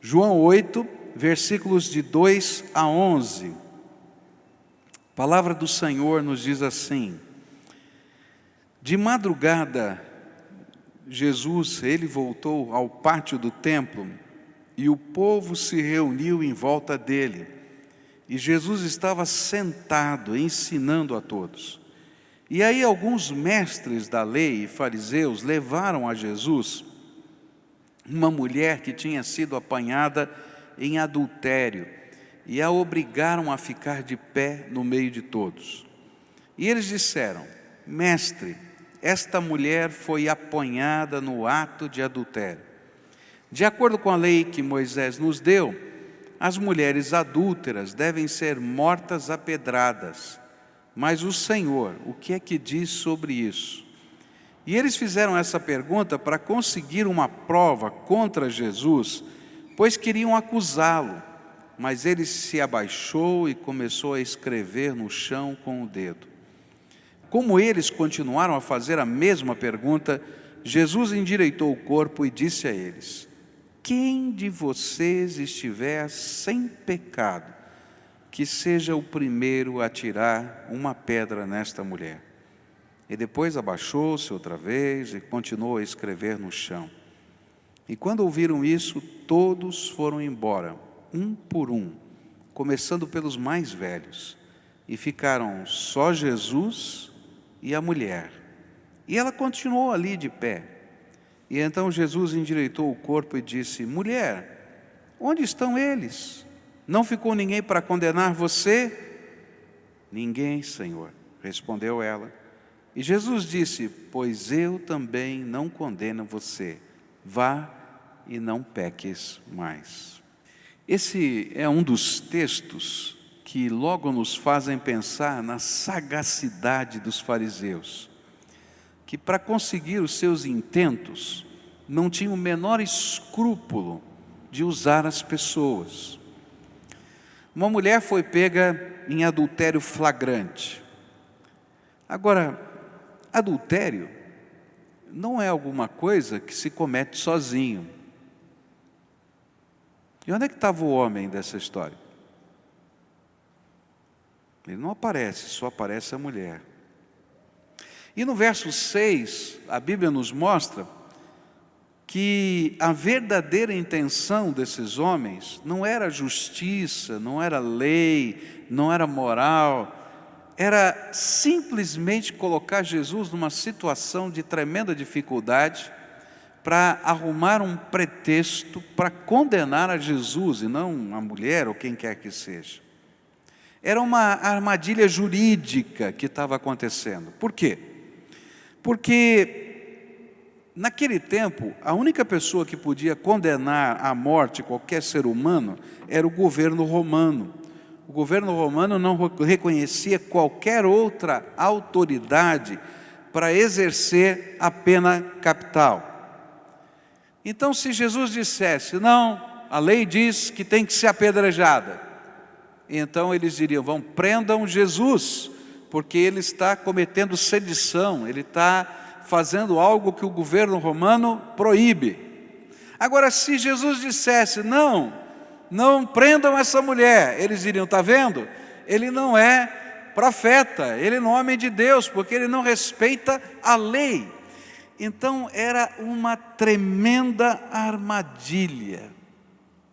João 8, versículos de 2 a 11. A palavra do Senhor nos diz assim: de madrugada, Jesus, ele voltou ao pátio do templo e o povo se reuniu em volta dele. E Jesus estava sentado, ensinando a todos. E aí alguns mestres da lei e fariseus levaram a Jesus uma mulher que tinha sido apanhada em adultério e a obrigaram a ficar de pé no meio de todos. E eles disseram: mestre, esta mulher foi apanhada no ato de adultério. De acordo com a lei que Moisés nos deu, as mulheres adúlteras devem ser mortas a pedradas. Mas o Senhor, o que é que diz sobre isso? E eles fizeram essa pergunta para conseguir uma prova contra Jesus, pois queriam acusá-lo. Mas ele se abaixou e começou a escrever no chão com o dedo. Como eles continuaram a fazer a mesma pergunta, Jesus endireitou o corpo e disse a eles: quem de vocês estiver sem pecado, que seja o primeiro a tirar uma pedra nesta mulher. E depois abaixou-se outra vez e continuou a escrever no chão. E quando ouviram isso, todos foram embora, um por um, começando pelos mais velhos. E ficaram só Jesus e a mulher. E ela continuou ali de pé. E então Jesus endireitou o corpo e disse: mulher, onde estão eles? Não ficou ninguém para condenar você? Ninguém, Senhor, respondeu ela. E Jesus disse: pois eu também não condeno você. Vá e não peques mais. Esse é um dos textos que logo nos fazem pensar na sagacidade dos fariseus, que para conseguir os seus intentos, não tinham o menor escrúpulo de usar as pessoas. Uma mulher foi pega em adultério flagrante. Agora, adultério não é alguma coisa que se comete sozinho. E onde é que estava o homem dessa história? Ele não aparece, só aparece a mulher. E no verso 6, a Bíblia nos mostra que a verdadeira intenção desses homens não era justiça, não era lei, não era moral, era simplesmente colocar Jesus numa situação de tremenda dificuldade para arrumar um pretexto para condenar a Jesus e não a mulher ou quem quer que seja. Era uma armadilha jurídica que estava acontecendo. Por quê? Porque naquele tempo, a única pessoa que podia condenar à morte qualquer ser humano era o governo romano. O governo romano não reconhecia qualquer outra autoridade para exercer a pena capital. Então, se Jesus dissesse: não, a lei diz que tem que ser apedrejada, então eles diriam: vão, prendam Jesus, porque ele está cometendo sedição, ele está fazendo algo que o governo romano proíbe. Agora, se Jesus dissesse: não, não prendam essa mulher, eles diriam: está vendo? Ele não é profeta, ele não é homem de Deus, porque ele não respeita a lei. Então era uma tremenda armadilha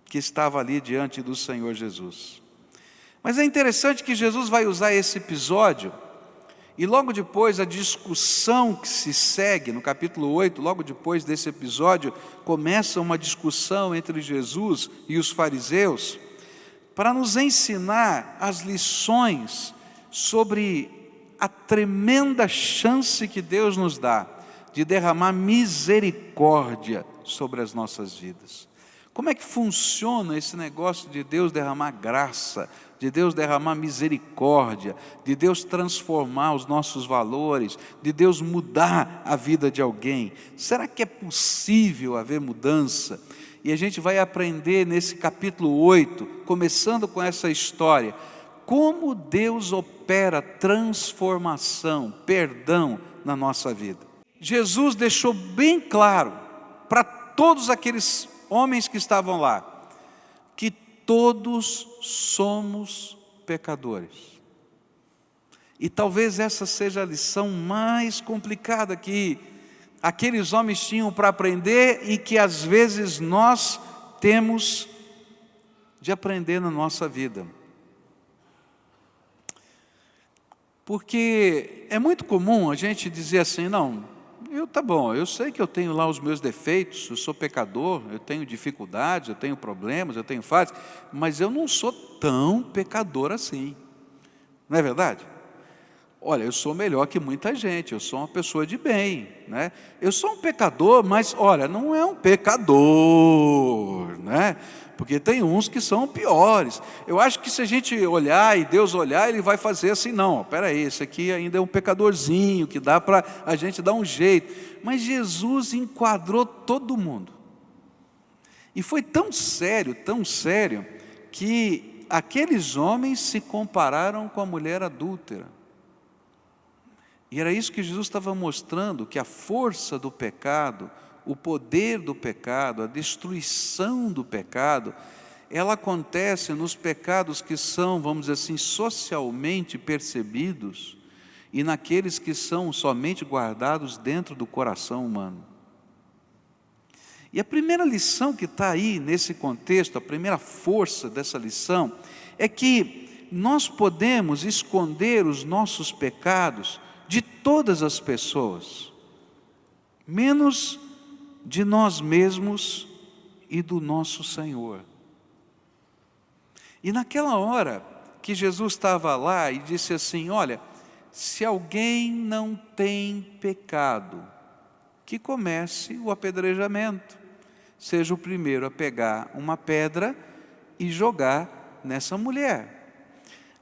que estava ali diante do Senhor Jesus. Mas é interessante que Jesus vai usar esse episódio, e logo depois a discussão que se segue, no capítulo 8, logo depois desse episódio, começa uma discussão entre Jesus e os fariseus, para nos ensinar as lições sobre a tremenda chance que Deus nos dá de derramar misericórdia sobre as nossas vidas. Como é que funciona esse negócio de Deus derramar graça, de Deus derramar misericórdia, de Deus transformar os nossos valores, de Deus mudar a vida de alguém? Será que é possível haver mudança? E a gente vai aprender nesse capítulo 8, começando com essa história, como Deus opera transformação, perdão na nossa vida. Jesus deixou bem claro para todos aqueles homens que estavam lá, todos somos pecadores. E talvez essa seja a lição mais complicada que aqueles homens tinham para aprender e que às vezes nós temos de aprender na nossa vida. Porque é muito comum a gente dizer assim, não, tá bom, eu sei que eu tenho lá os meus defeitos, eu sou pecador, eu tenho dificuldades, eu tenho problemas, eu tenho falhas, mas eu não sou tão pecador assim. Não é verdade? Olha, eu sou melhor que muita gente, eu sou uma pessoa de bem, né? Eu sou um pecador, mas olha, não é um pecador, né? Porque tem uns que são piores. Eu acho que se a gente olhar e Deus olhar, Ele vai fazer assim, não, espera aí, esse aqui ainda é um pecadorzinho, que dá para a gente dar um jeito. Mas Jesus enquadrou todo mundo. E foi tão sério, que aqueles homens se compararam com a mulher adúltera. E era isso que Jesus estava mostrando, que a força do pecado, o poder do pecado, a destruição do pecado, ela acontece nos pecados que são, vamos dizer assim, socialmente percebidos e naqueles que são somente guardados dentro do coração humano. E a primeira lição que está aí nesse contexto, a primeira força dessa lição, é que nós podemos esconder os nossos pecados de todas as pessoas, menos de nós mesmos e do nosso Senhor. E naquela hora que Jesus estava lá e disse assim, olha, se alguém não tem pecado, que comece o apedrejamento, seja o primeiro a pegar uma pedra e jogar nessa mulher.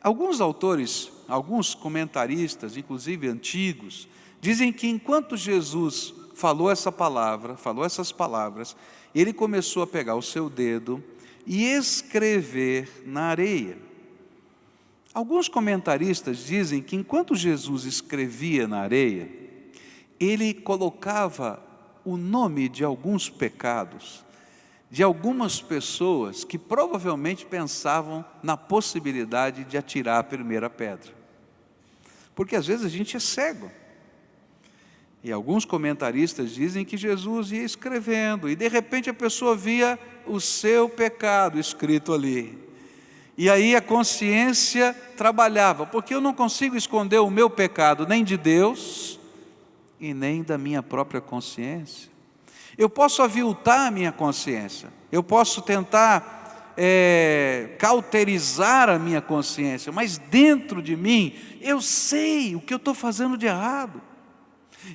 Alguns autores, alguns comentaristas, inclusive antigos, dizem que enquanto Jesus falou essas palavras, ele começou a pegar o seu dedo e escrever na areia. Alguns comentaristas dizem que enquanto Jesus escrevia na areia, ele colocava o nome de alguns pecados, de algumas pessoas que provavelmente pensavam na possibilidade de atirar a primeira pedra. Porque às vezes a gente é cego. E alguns comentaristas dizem que Jesus ia escrevendo, e de repente a pessoa via o seu pecado escrito ali. E aí a consciência trabalhava, porque eu não consigo esconder o meu pecado, nem de Deus, e nem da minha própria consciência. Eu posso aviltar a minha consciência, eu posso tentar cauterizar a minha consciência, mas dentro de mim, eu sei o que eu estou fazendo de errado.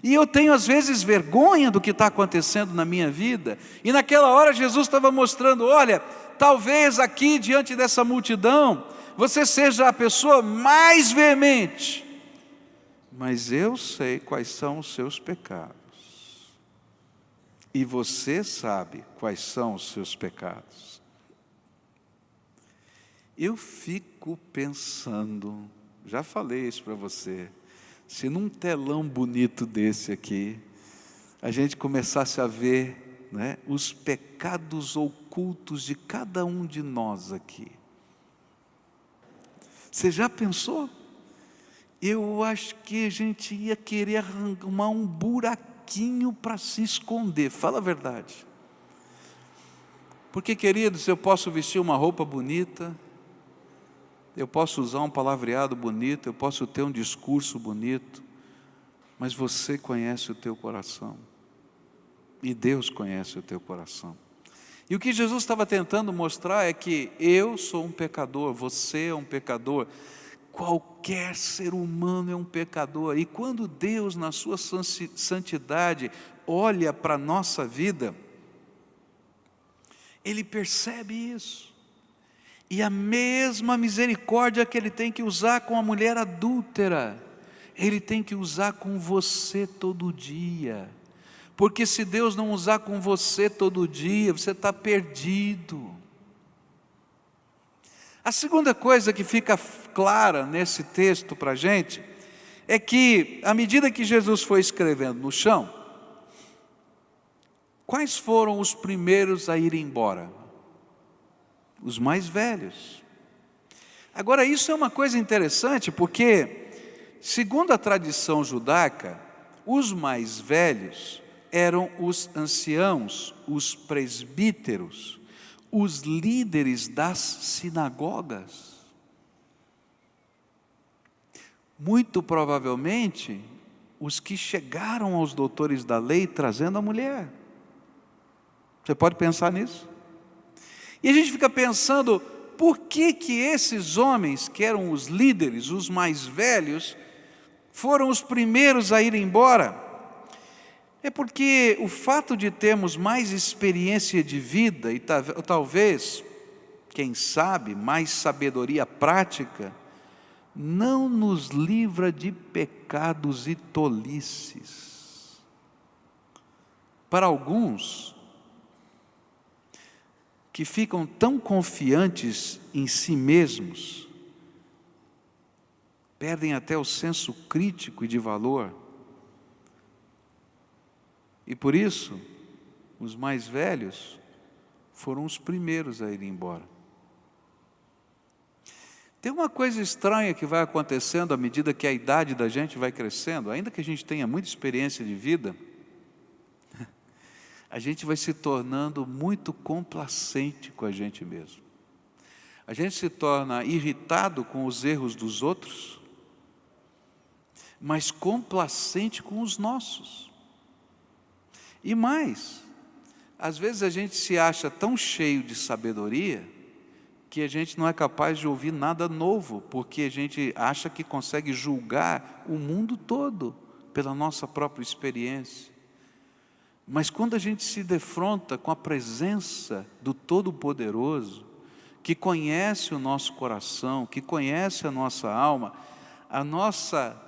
E eu tenho às vezes vergonha do que está acontecendo na minha vida. E naquela hora Jesus estava mostrando, olha, talvez aqui diante dessa multidão, você seja a pessoa mais veemente, mas eu sei quais são os seus pecados. E você sabe quais são os seus pecados. Eu fico pensando, já falei isso para você, se num telão bonito desse aqui, a gente começasse a ver, né, os pecados ocultos de cada um de nós aqui. Você já pensou? Eu acho que a gente ia querer arrumar um buraquinho para se esconder, fala a verdade. Porque, queridos, eu posso vestir uma roupa bonita, eu posso usar um palavreado bonito, eu posso ter um discurso bonito, mas você conhece o teu coração, e Deus conhece o teu coração. E o que Jesus estava tentando mostrar é que eu sou um pecador, você é um pecador, qualquer ser humano é um pecador, e quando Deus na sua santidade olha para a nossa vida, Ele percebe isso. E a mesma misericórdia que Ele tem que usar com a mulher adúltera, Ele tem que usar com você todo dia. Porque se Deus não usar com você todo dia, você está perdido. A segunda coisa que fica clara nesse texto para a gente, é que à medida que Jesus foi escrevendo no chão, quais foram os primeiros a ir embora? os mais velhos. Agora, isso é uma coisa interessante, porque, segundo a tradição judaica, os mais velhos eram os anciãos, os presbíteros, os líderes das sinagogas. Muito provavelmente, os que chegaram aos doutores da lei trazendo a mulher. Você pode pensar nisso? E a gente fica pensando, por que esses homens, que eram os líderes, os mais velhos, foram os primeiros a ir embora? É porque o fato de termos mais experiência de vida e talvez, quem sabe, mais sabedoria prática, não nos livra de pecados e tolices. Para alguns, que ficam tão confiantes em si mesmos, perdem até o senso crítico e de valor. E por isso, os mais velhos foram os primeiros a ir embora. Tem uma coisa estranha que vai acontecendo à medida que a idade da gente vai crescendo, ainda que a gente tenha muita experiência de vida, a gente vai se tornando muito complacente com a gente mesmo. A gente se torna irritado com os erros dos outros, mas complacente com os nossos. E mais, às vezes a gente se acha tão cheio de sabedoria, que a gente não é capaz de ouvir nada novo, porque a gente acha que consegue julgar o mundo todo pela nossa própria experiência. Mas quando a gente se defronta com a presença do Todo-Poderoso, que conhece o nosso coração, que conhece a nossa alma, a nossa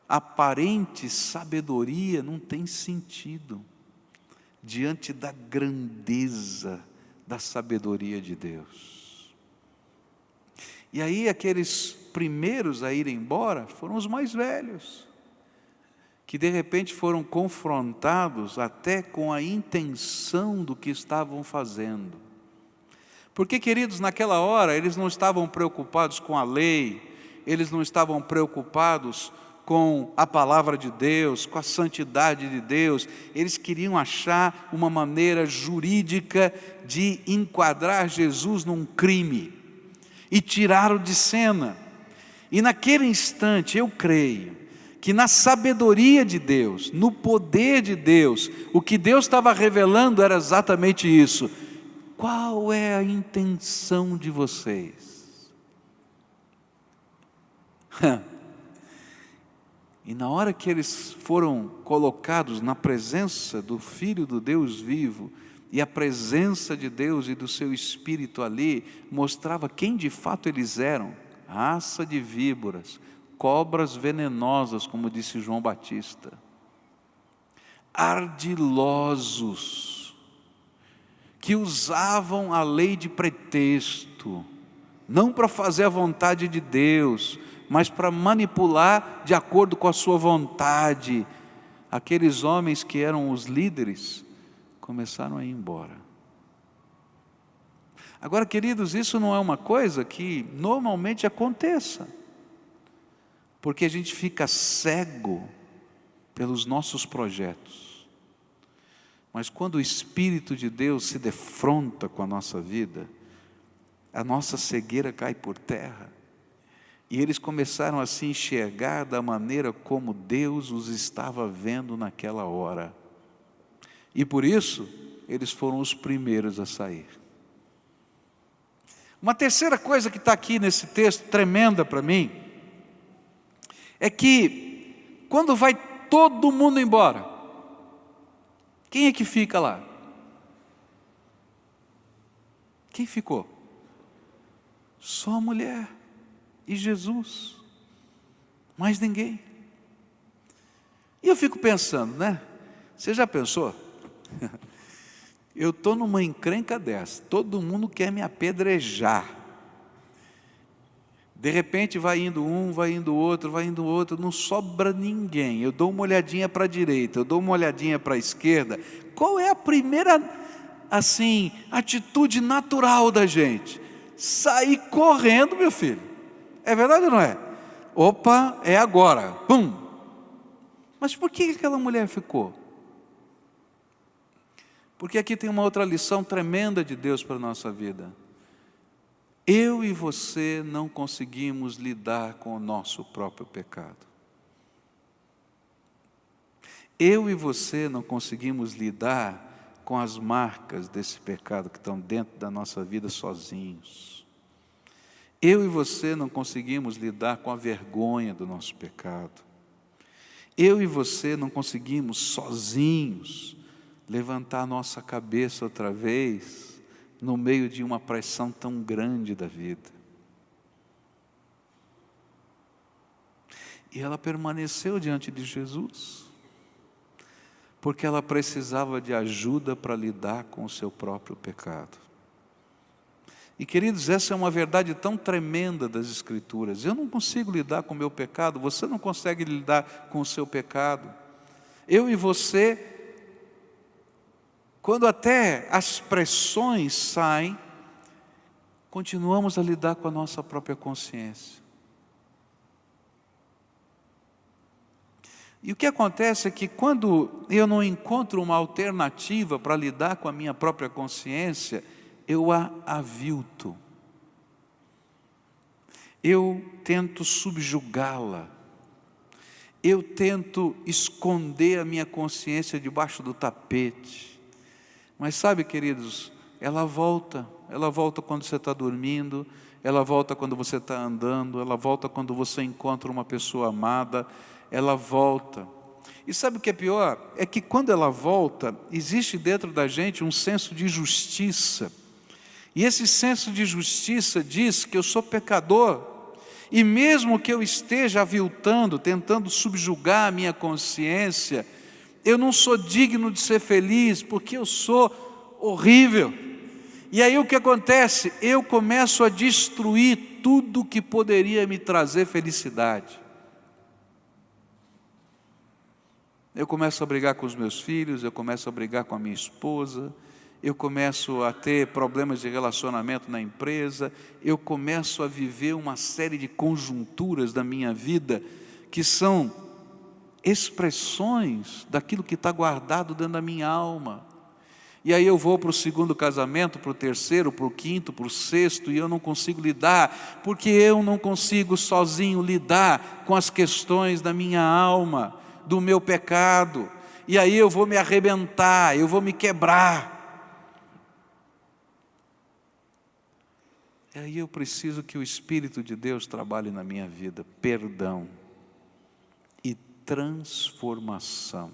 aparente sabedoria não tem sentido diante da grandeza da sabedoria de Deus. E aí aqueles primeiros a irem embora foram os mais velhos, que de repente foram confrontados até com a intenção do que estavam fazendo. Porque, queridos, naquela hora eles não estavam preocupados com a lei, eles não estavam preocupados com a palavra de Deus, com a santidade de Deus, eles queriam achar uma maneira jurídica de enquadrar Jesus num crime e tirá-lo de cena. E naquele instante eu creio que na sabedoria de Deus, no poder de Deus, o que Deus estava revelando era exatamente isso. Qual é a intenção de vocês? E na hora que eles foram colocados na presença do Filho do Deus vivo, e a presença de Deus e do seu Espírito ali, mostrava quem de fato eles eram, raça de víboras, cobras venenosas, como disse João Batista, ardilosos, que usavam a lei de pretexto, não para fazer a vontade de Deus, mas para manipular de acordo com a sua vontade. Aqueles homens que eram os líderes, começaram a ir embora. Agora, queridos, isso não é uma coisa que normalmente aconteça, porque a gente fica cego pelos nossos projetos. Mas quando o Espírito de Deus se defronta com a nossa vida, a nossa cegueira cai por terra, e eles começaram a se enxergar da maneira como Deus os estava vendo naquela hora. E por isso, eles foram os primeiros a sair. Uma terceira coisa que está aqui nesse texto, tremenda para mim, é que quando vai todo mundo embora, quem é que fica lá? Quem ficou? Só a mulher e Jesus, mais ninguém. E eu fico pensando, né? Você já pensou? Eu estou numa encrenca dessa, todo mundo quer me apedrejar. De repente vai indo um, vai indo outro, não sobra ninguém. Eu dou uma olhadinha para a direita, eu dou uma olhadinha para a esquerda. Qual é a primeira assim, atitude natural da gente. Sair correndo, meu filho. É verdade ou não é? Opa, é agora. Pum. Mas por que aquela mulher ficou? Porque aqui tem uma outra lição tremenda de Deus para a nossa vida. Eu e você não conseguimos lidar com o nosso próprio pecado. Eu e você não conseguimos lidar com as marcas desse pecado que estão dentro da nossa vida sozinhos. Eu e você não conseguimos lidar com a vergonha do nosso pecado. Eu e você não conseguimos sozinhos levantar a nossa cabeça outra vez no meio de uma pressão tão grande da vida. E ela permaneceu diante de Jesus, porque ela precisava de ajuda para lidar com o seu próprio pecado. E queridos, essa é uma verdade tão tremenda das Escrituras. Eu não consigo lidar com o meu pecado, você não consegue lidar com o seu pecado. Eu e você, quando até as pressões saem, continuamos a lidar com a nossa própria consciência. E o que acontece é que quando eu não encontro uma alternativa para lidar com a minha própria consciência, eu a avilto. Eu tento subjugá-la. Eu tento esconder a minha consciência debaixo do tapete. Mas sabe, queridos, ela volta quando você está dormindo, ela volta quando você está andando, ela volta quando você encontra uma pessoa amada, ela volta. E sabe o que é pior? É que quando ela volta, existe dentro da gente um senso de justiça. E esse senso de justiça diz que eu sou pecador, e mesmo que eu esteja aviltando, tentando subjugar a minha consciência, eu não sou digno de ser feliz, porque eu sou horrível. E aí o que acontece? Eu começo a destruir tudo que poderia me trazer felicidade. Eu começo a brigar com os meus filhos, eu começo a brigar com a minha esposa, eu começo a ter problemas de relacionamento na empresa, eu começo a viver uma série de conjunturas da minha vida que são expressões daquilo que está guardado dentro da minha alma. E aí eu vou para o segundo casamento, para o terceiro, para o quinto, para o sexto, e eu não consigo lidar, porque eu não consigo sozinho lidar com as questões da minha alma, do meu pecado, e aí eu vou me arrebentar, eu vou me quebrar. E aí eu preciso que o Espírito de Deus trabalhe na minha vida, perdão e transformação.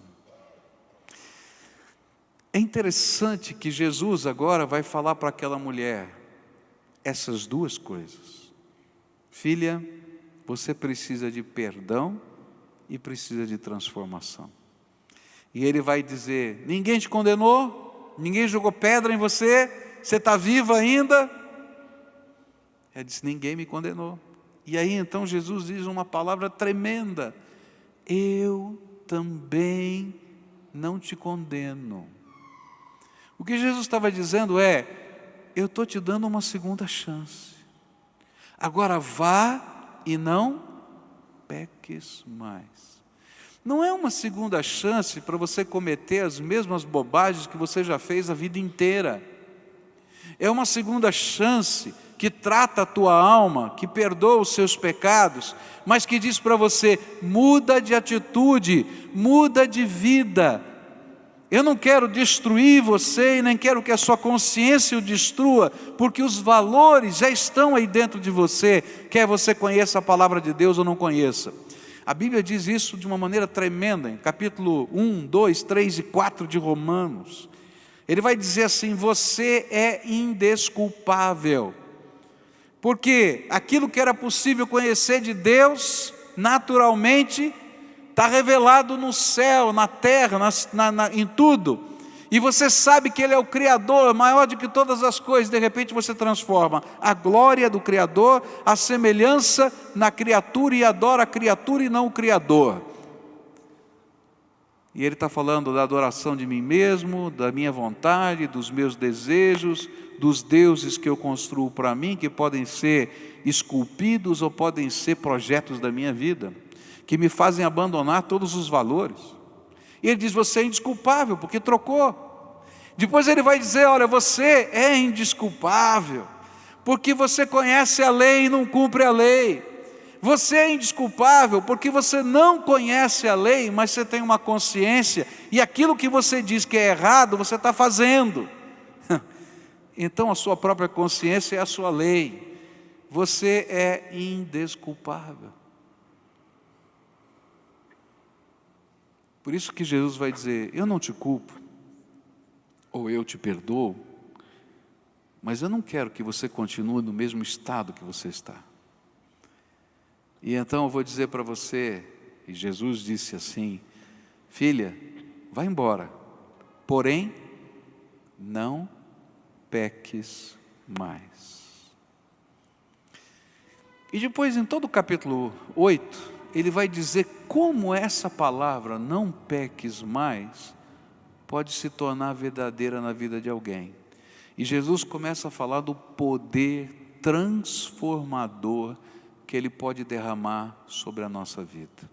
É interessante que Jesus agora vai falar para aquela mulher essas duas coisas. Filha, você precisa de perdão e precisa de transformação. E ele vai dizer: ninguém te condenou? Ninguém jogou pedra em você? Você está viva ainda? Ela disse: ninguém me condenou. E aí então Jesus diz uma palavra tremenda: eu também não te condeno. O que Jesus estava dizendo é: eu estou te dando uma segunda chance. Agora vá e não peques mais. Não é uma segunda chance para você cometer as mesmas bobagens que você já fez a vida inteira. É uma segunda chance que trata a tua alma, que perdoa os seus pecados, mas que diz para você: muda de atitude, muda de vida. Eu não quero destruir você e nem quero que a sua consciência o destrua, porque os valores já estão aí dentro de você, quer você conheça a palavra de Deus ou não conheça. A Bíblia diz isso de uma maneira tremenda, em capítulo 1, 2, 3 e 4 de Romanos. Ele vai dizer assim: você é indesculpável, porque aquilo que era possível conhecer de Deus, naturalmente, está revelado no céu, na terra, em tudo. E você sabe que Ele é o Criador, maior do que todas as coisas. De repente você transforma a glória do Criador, a semelhança na criatura, e adora a criatura e não o Criador. E ele está falando da adoração de mim mesmo, da minha vontade, dos meus desejos, dos deuses que eu construo para mim, que podem ser esculpidos ou podem ser projetos da minha vida, que me fazem abandonar todos os valores. E ele diz, você é indesculpável, porque trocou. Depois ele vai dizer, olha, você é indesculpável, porque você conhece a lei e não cumpre a lei. Você é indesculpável porque você não conhece a lei, mas você tem uma consciência, e aquilo que você diz que é errado, você está fazendo. Então a sua própria consciência é a sua lei. Você é indesculpável. Por isso que Jesus vai dizer, eu não te culpo, ou eu te perdoo, mas eu não quero que você continue no mesmo estado que você está. E então eu vou dizer para você, e Jesus disse assim, filha, vai embora, porém, não peques mais. E depois em todo o capítulo 8, ele vai dizer como essa palavra, não peques mais, pode se tornar verdadeira na vida de alguém. E Jesus começa a falar do poder transformador que Ele pode derramar sobre a nossa vida.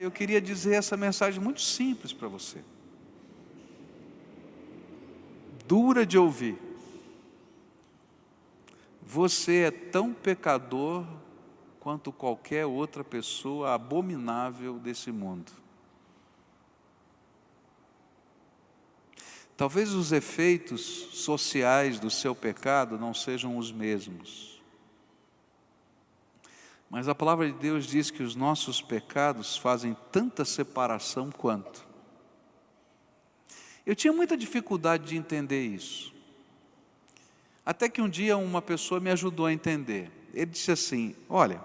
Eu queria dizer essa mensagem muito simples para você. Dura de ouvir. Você é tão pecador quanto qualquer outra pessoa abominável desse mundo. Talvez os efeitos sociais do seu pecado não sejam os mesmos. Mas a palavra de Deus diz que os nossos pecados fazem tanta separação quanto. Eu tinha muita dificuldade de entender isso. Até que um dia uma pessoa me ajudou a entender. Ele disse assim, olha,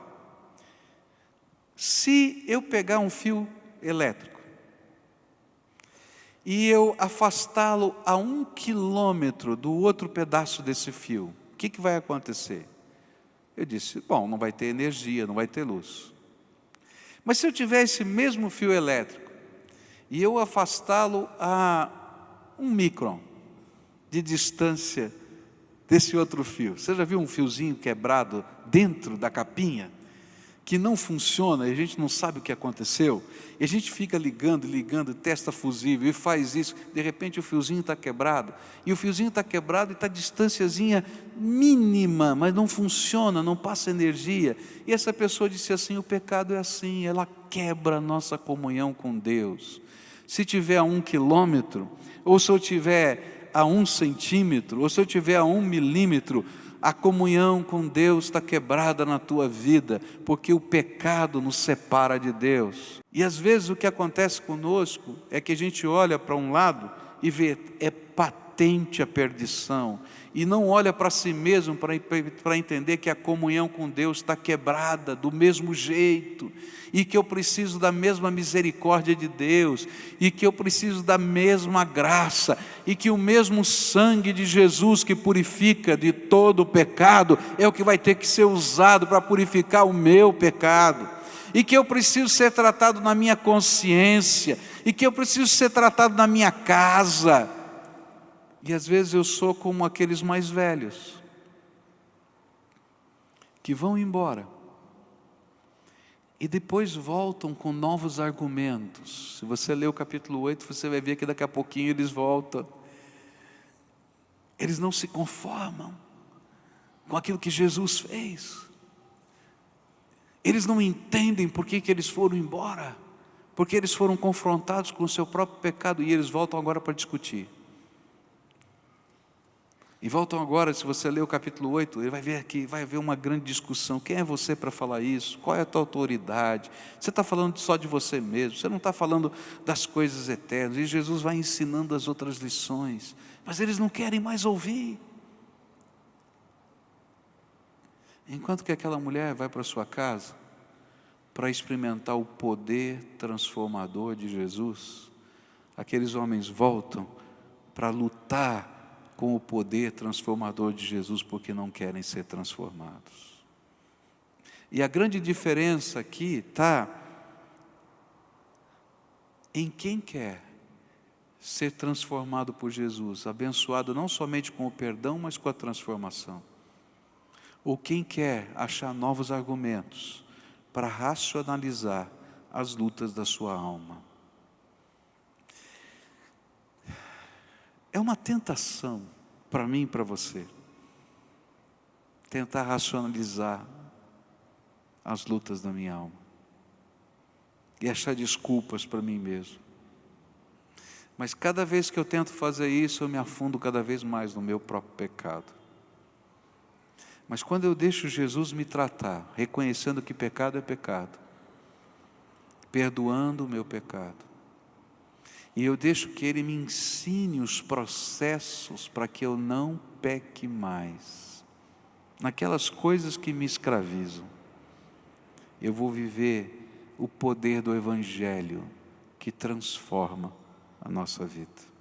se eu pegar um fio elétrico e eu afastá-lo a 1 quilômetro do outro pedaço desse fio, o que vai acontecer? Eu disse, bom, não vai ter energia, não vai ter luz. Mas se eu tiver esse mesmo fio elétrico e eu afastá-lo a 1 micron de distância desse outro fio. Você já viu um fiozinho quebrado dentro da capinha? Que não funciona e a gente não sabe o que aconteceu. E a gente fica ligando, testa fusível e faz isso. De repente o fiozinho está quebrado. E o fiozinho está quebrado e está a distânciazinha mínima, mas não funciona, não passa energia. E essa pessoa disse assim, o pecado é assim, ela quebra a nossa comunhão com Deus. Se tiver a 1 quilômetro, ou se eu tiver a 1 centímetro, ou se eu tiver a 1 milímetro, a comunhão com Deus está quebrada na tua vida, porque o pecado nos separa de Deus. E às vezes o que acontece conosco é que a gente olha para um lado e vê, é patente a perdição, e não olha para si mesmo para entender que a comunhão com Deus está quebrada do mesmo jeito, e que eu preciso da mesma misericórdia de Deus, e que eu preciso da mesma graça, e que o mesmo sangue de Jesus que purifica de todo o pecado, é o que vai ter que ser usado para purificar o meu pecado, e que eu preciso ser tratado na minha consciência, e que eu preciso ser tratado na minha casa. E às vezes eu sou como aqueles mais velhos, que vão embora, e depois voltam com novos argumentos. Se você ler o capítulo 8, você vai ver que daqui a pouquinho eles voltam. Eles não se conformam com aquilo que Jesus fez. Eles não entendem por que eles foram embora, porque eles foram confrontados com o seu próprio pecado, e eles voltam agora para discutir. E voltam agora, se você ler o capítulo 8, ele vai ver aqui, vai haver uma grande discussão. Quem é você para falar isso? Qual é a tua autoridade? Você está falando só de você mesmo, você não está falando das coisas eternas. E Jesus vai ensinando as outras lições, mas eles não querem mais ouvir. Enquanto que aquela mulher vai para sua casa, para experimentar o poder transformador de Jesus, aqueles homens voltam para lutar com o poder transformador de Jesus, porque não querem ser transformados. E a grande diferença aqui está em quem quer ser transformado por Jesus, abençoado não somente com o perdão, mas com a transformação. Ou quem quer achar novos argumentos para racionalizar as lutas da sua alma. É uma tentação para mim e para você tentar racionalizar as lutas da minha alma e achar desculpas para mim mesmo. Mas cada vez que eu tento fazer isso, eu me afundo cada vez mais no meu próprio pecado. Mas quando eu deixo Jesus me tratar, reconhecendo que pecado é pecado, perdoando o meu pecado, e eu deixo que Ele me ensine os processos para que eu não peque mais, naquelas coisas que me escravizam, eu vou viver o poder do Evangelho que transforma a nossa vida.